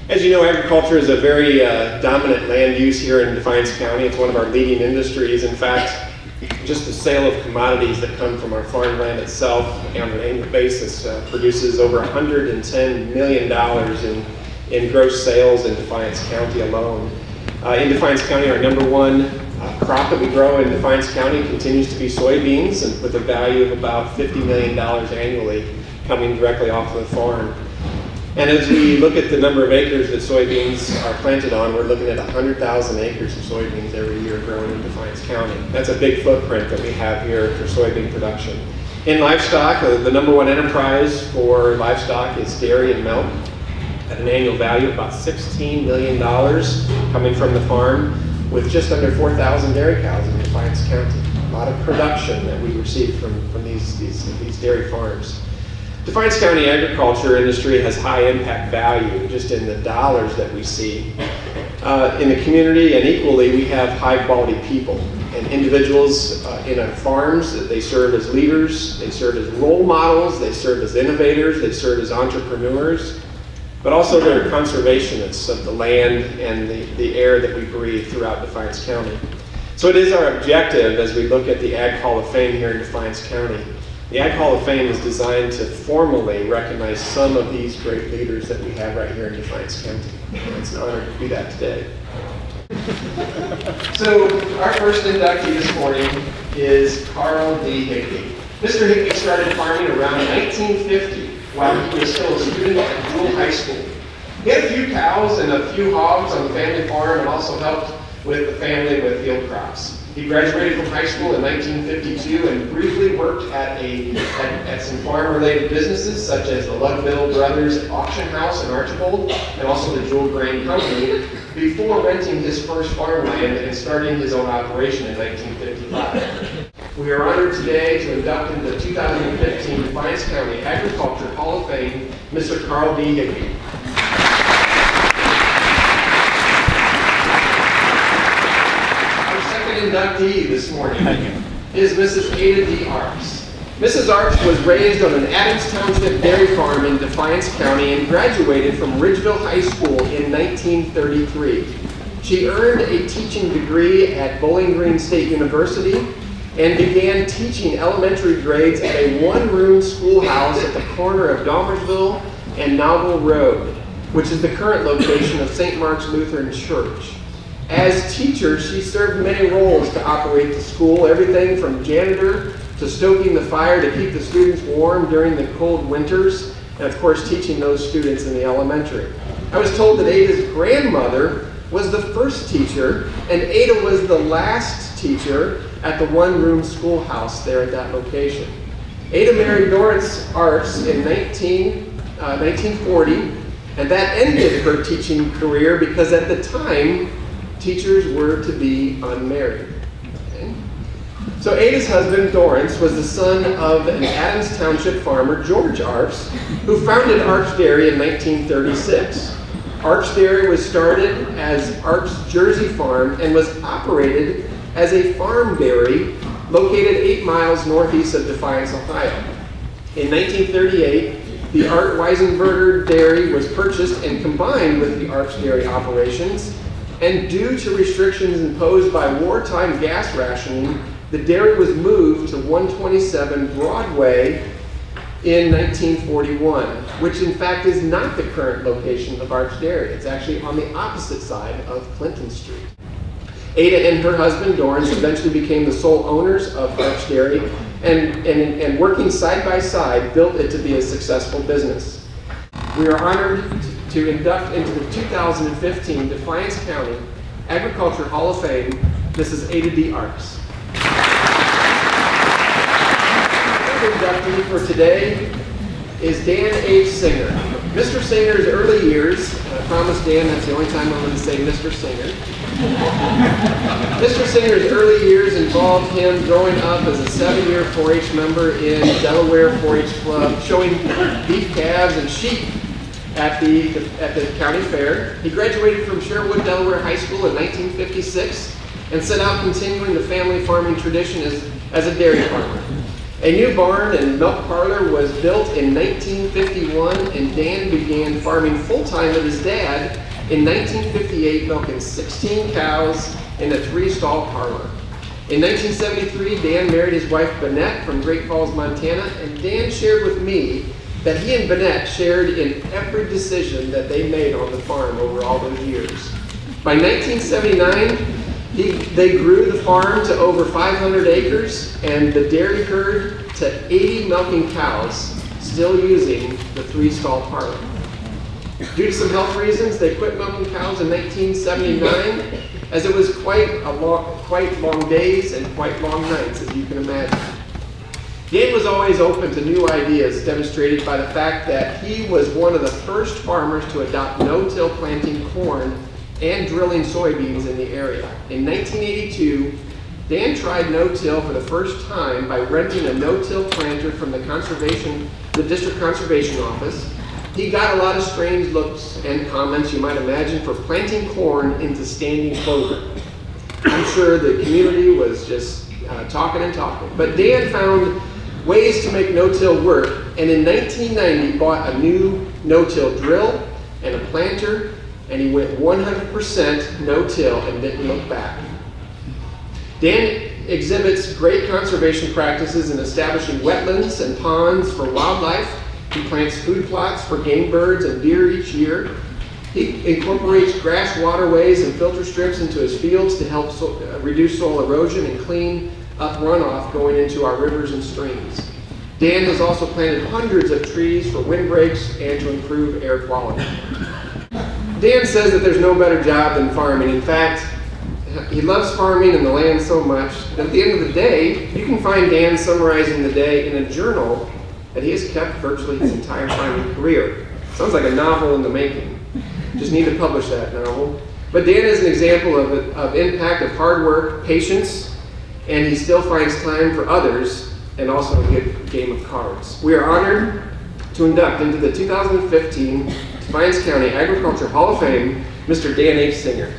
As you know, agriculture is a very dominant land use here in Defiance County. It's one of our leading industries. In fact, just the sale of commodities that come from our farmland itself on an annual basis produces over $110 million in gross sales in Defiance County alone. In Defiance County, our number one crop that we grow in Defiance County continues to be soybeans, and with a value of about $50 million annually coming directly off of the farm. And as we look at the number of acres that soybeans are planted on, we're looking at 100,000 acres of soybeans every year growing in Defiance County. That's a big footprint that we have here for soybean production. In livestock, the number one enterprise for livestock is dairy and milk at an annual value of about $16 million coming from the farm, with just under 4,000 dairy cows in Defiance County. A lot of production that we receive from these dairy farms. Defiance County agriculture industry has high impact value just in the dollars that we see. In the community, and equally, we have high quality people and individuals in our farms. They serve as leaders, they serve as role models, they serve as innovators, they serve as entrepreneurs, but also they're conservationists of the land and the air that we breathe throughout Defiance County. So it is our objective as we look at the Ag Hall of Fame here in Defiance County. The Ag Hall of Fame is designed to formally recognize some of these great leaders that we have right here in Defiance County. It's an honor to do that today. So our first inductee this morning is Arnold Hickey. Mr. Hickey started farming around 1950 while he was still a student at Jewel High School. He had a few cows and a few hogs on the family farm and also helped with the family with field crops. He graduated from high school in 1952 and briefly worked at some farm-related businesses such as the Ludville Brothers Auction House in Archbold and also the Jewel Grain Company before renting his first farmland and starting his own operation in 1955. We are honored today to induct into the 2015 Defiance County Agriculture Hall of Fame, Mr. Carl D. Higbea. Inductee this morning is Mrs. Ada D. Arps. Mrs. Arps was raised on an Adams Township dairy farm in Defiance County and graduated from Ridgeville High School in 1933. She earned a teaching degree at Bowling Green State University and began teaching elementary grades at a one-room schoolhouse at the corner of Dahmersville and Novel Road, which is the current location of St. Mark's Lutheran Church. As teacher, she served many roles to operate the school, everything from janitor to stoking the fire to keep the students warm during the cold winters, and of course teaching those students in the elementary. I was told that Ada's grandmother was the first teacher, and Ada was the last teacher at the one-room schoolhouse there at that location. Ada married Dorrance Arps in 1940, and that ended her teaching career because at the time, teachers were to be unmarried. Okay? So Ada's husband, Dorrance, was the son of an Adams Township farmer, George Arps, who founded Arps Dairy in 1936. Arps Dairy was started as Arps Jersey Farm and was operated as a farm dairy located 8 miles northeast of Defiance, Ohio. In 1938, the Art Weisenberger Dairy was purchased and combined with the Arps Dairy operations. And due to restrictions imposed by wartime gas rationing, the dairy was moved to 127 Broadway in 1941, which in fact is not the current location of Arps Dairy. It's actually on the opposite side of Clinton Street. Ada and her husband, Dorrance, eventually became the sole owners of Arps Dairy and working side by side, built it to be a successful business. We are honored to induct into the 2015 Defiance County Agriculture Hall of Fame, Mrs. Ada D. Arps. The inductee for today is Dan H. Singer. Mr. Singer's early years, I promised Dan that's the only time I'm going to say Mr. Singer. Mr. Singer's early years involved him growing up as a 7-year 4-H member in Delaware 4-H Club, showing beef calves and sheep at the county fair. He graduated from Sherwood, Delaware High School in 1956 and set out continuing the family farming tradition as a dairy farmer. A new barn and milk parlor was built in 1951, and Dan began farming full-time with his dad in 1958, milking 16 cows in a 3-stall parlor. In 1973, Dan married his wife, Bennett, from Great Falls, Montana, and Dan shared with me that he and Bennett shared in every decision that they made on the farm over all those years. By 1979, they grew the farm to over 500 acres and the dairy herd to 80 milking cows, still using the 3-stall parlor. Due to some health reasons, they quit milking cows in 1979, as it was quite long days and quite long nights, as you can imagine. Dan was always open to new ideas, demonstrated by the fact that he was one of the first farmers to adopt no-till planting corn and drilling soybeans in the area. In 1982, Dan tried no-till for the first time by renting a no-till planter from the District Conservation Office. He got a lot of strange looks and comments, you might imagine, for planting corn into standing clover. I'm sure the community was just talking and talking. But Dan found ways to make no-till work, and in 1990 bought a new no-till drill and a planter, and he went 100% no-till and didn't look back. Dan exhibits great conservation practices in establishing wetlands and ponds for wildlife. He plants food plots for game birds and deer each year. He incorporates grass waterways and filter strips into his fields to help reduce soil erosion and clean up runoff going into our rivers and streams. Dan has also planted hundreds of trees for windbreaks and to improve air quality. Dan says that there's no better job than farming. In fact, he loves farming and the land so much that at the end of the day, you can find Dan summarizing the day in a journal that he has kept virtually his entire farming career. Sounds like a novel in the making. Just need to publish that novel. But Dan is an example of impact of hard work, patience, and he still finds time for others and also a good game of cards. We are honored to induct into the 2015 Defiance County Agriculture Hall of Fame, Mr. Dan Singer.